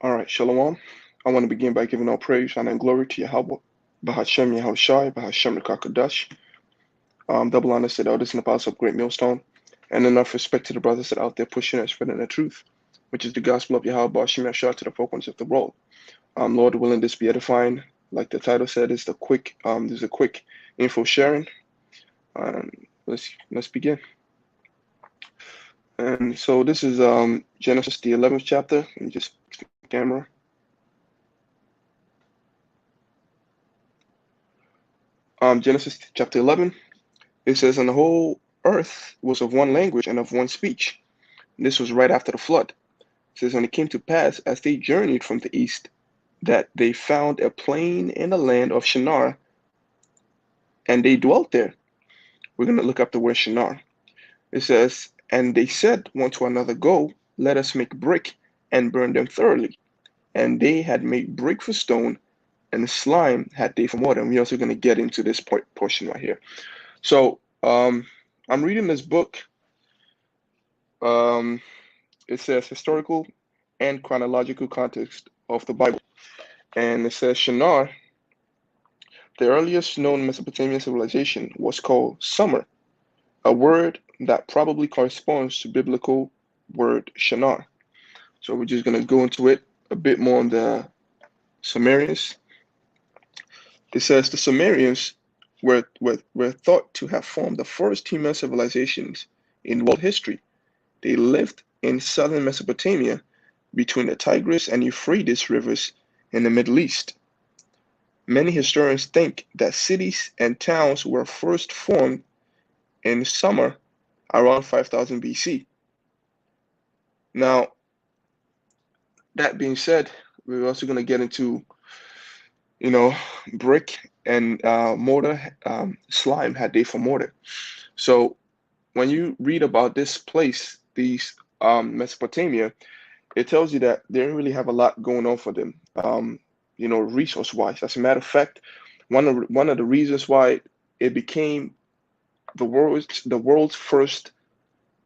All right, Shalom. I want to begin by giving all praise, honor, and glory to Yahweh, Bahashem Yahushai, Bahashem Rakakadash. Double honor to the elders in the house of Great Millstone, and enough respect to the brothers that are out there pushing and spreading the truth, which is the gospel of Yahweh, Bahashem Yahshua to the folk ones of the world. Lord willing, this be edifying. Like the title said, it's there's a quick info sharing. Um, let's begin. And so this is Genesis the 11th chapter. Let me just fix the camera. Genesis chapter 11. It says, and the whole earth was of one language and of one speech. And this was right after the flood. It says, and it came to pass as they journeyed from the east that they found a plain in the land of Shinar, and they dwelt there. We're going to look up the word Shinar. It says, and they said one to another, go, let us make brick and burn them thoroughly. And they had made brick for stone, and slime had they for mortar. And we're also going to get into this portion right here. So I'm reading this book. It says historical and chronological context of the Bible. And it says Shinar, the earliest known Mesopotamian civilization, was called Sumer, a word that probably corresponds to biblical word Shinar. So we're just going to go into it a bit more on the Sumerians. It says the Sumerians were thought to have formed the first human civilizations in world history. They lived in southern Mesopotamia between the Tigris and Euphrates rivers in the Middle East. Many historians think that cities and towns were first formed in Sumer around 5000 BC. Now, that being said, we're also going to get into, brick and mortar, slime had they for mortar. So when you read about this place, these Mesopotamia, it tells you that they don't really have a lot going on for them, resource-wise. As a matter of fact, one of the reasons why it became the world's first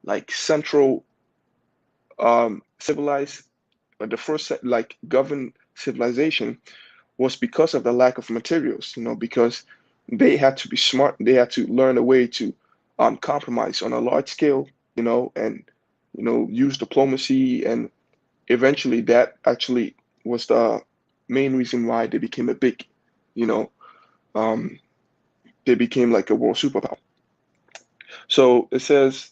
like central civilized, the first like governed civilization was because of the lack of materials. Because they had to be smart. They had to learn a way to compromise on a large scale. And use diplomacy, and eventually that actually was the main reason why they became a big, you know, um, they became like a world superpower. So it says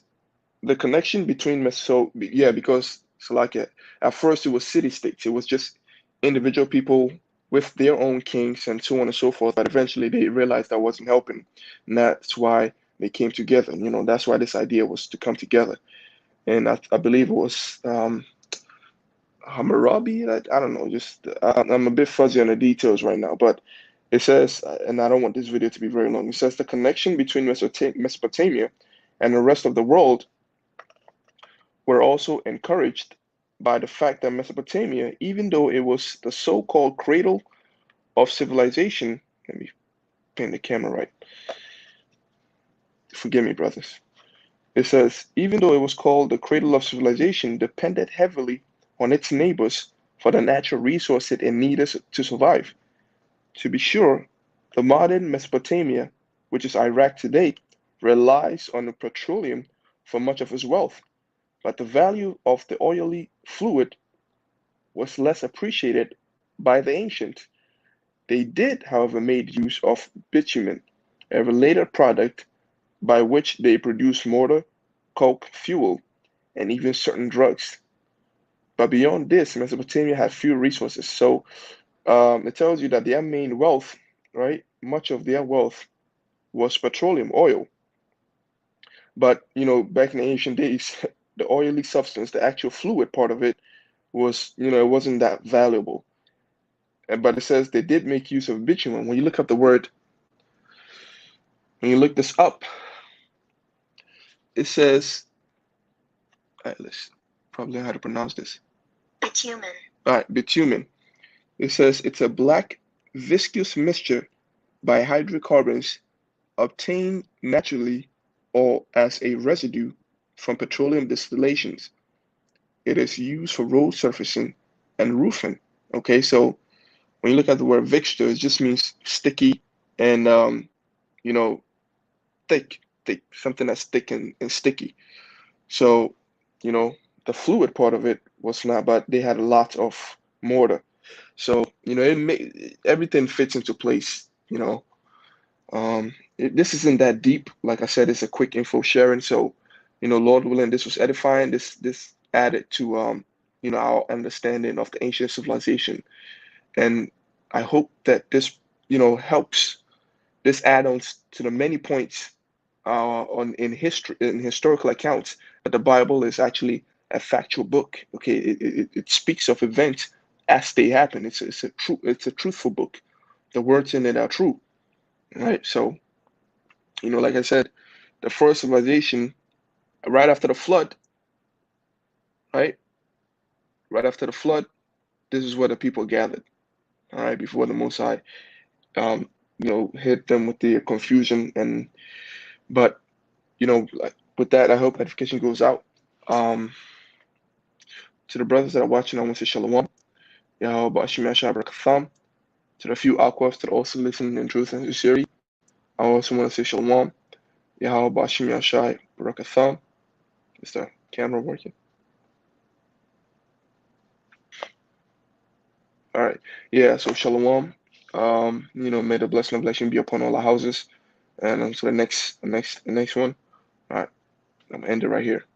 the connection between yeah, because so like at first it was city states. It was just individual people with their own kings and so on and so forth. But eventually they realized that wasn't helping, and that's why they came together. That's why this idea was to come together. And I believe it was Hammurabi. I don't know. Just I'm a bit fuzzy on the details right now, but it says, and I don't want this video to be very long. It says the connection between Mesopotamia and the rest of the world were also encouraged by the fact that Mesopotamia, even though it was the so-called cradle of civilization, let me paint the camera right. Forgive me, brothers. It says, even though it was called the cradle of civilization, depended heavily on its neighbors for the natural resources it needed to survive. To be sure, the modern Mesopotamia, which is Iraq today, relies on the petroleum for much of its wealth, but the value of the oily fluid was less appreciated by the ancients. They did, however, make use of bitumen, a related product by which they produced mortar, coke, fuel, and even certain drugs. But beyond this, Mesopotamia had few resources. So it tells you that their main wealth, right? Much of their wealth was petroleum, oil. But back in the ancient days, the oily substance, the actual fluid part of it was, it wasn't that valuable. But it says they did make use of bitumen. When you look up the word, when you look this up, it says, all right, let's probably know how to pronounce this. Bitumen. All right, bitumen. It says it's a black, viscous mixture by hydrocarbons obtained naturally or as a residue from petroleum distillations. It is used for road surfacing and roofing. Okay, so when you look at the word Victor, it just means sticky and you know, thick, something that's thick and sticky. So, you know, the fluid part of it was not, but they had a lot of mortar. So, you know, everything fits into place, you know. This isn't that deep. Like I said, it's a quick info sharing. So, you know, Lord willing, this was edifying. This added to you know, our understanding of the ancient civilization. And I hope that this, you know, helps this add-ons to the many points on in history in historical accounts that the Bible is actually a factual book. Okay, it speaks of events as they happen. It's a truthful book. The words in it are true, right? So, you know, like I said, the first civilization right after the flood, right? Right after the flood, this is where the people gathered, all right, before the Most High, you know, hit them with the confusion and but you know, like, with that, I hope edification goes out. Um, to the brothers that are watching, I want to say shalom. Yahweh Bashim Yashab Rakatham. To the few Aquas that also listen in truth and sincerity, I also want to say shalom. Yahweh Bashim Yashai Rakatham. Is the camera working? All right. Yeah, so shalom. You know, may the blessing of blessing be upon all our houses. And until the next one. All right, I'm gonna end it right here.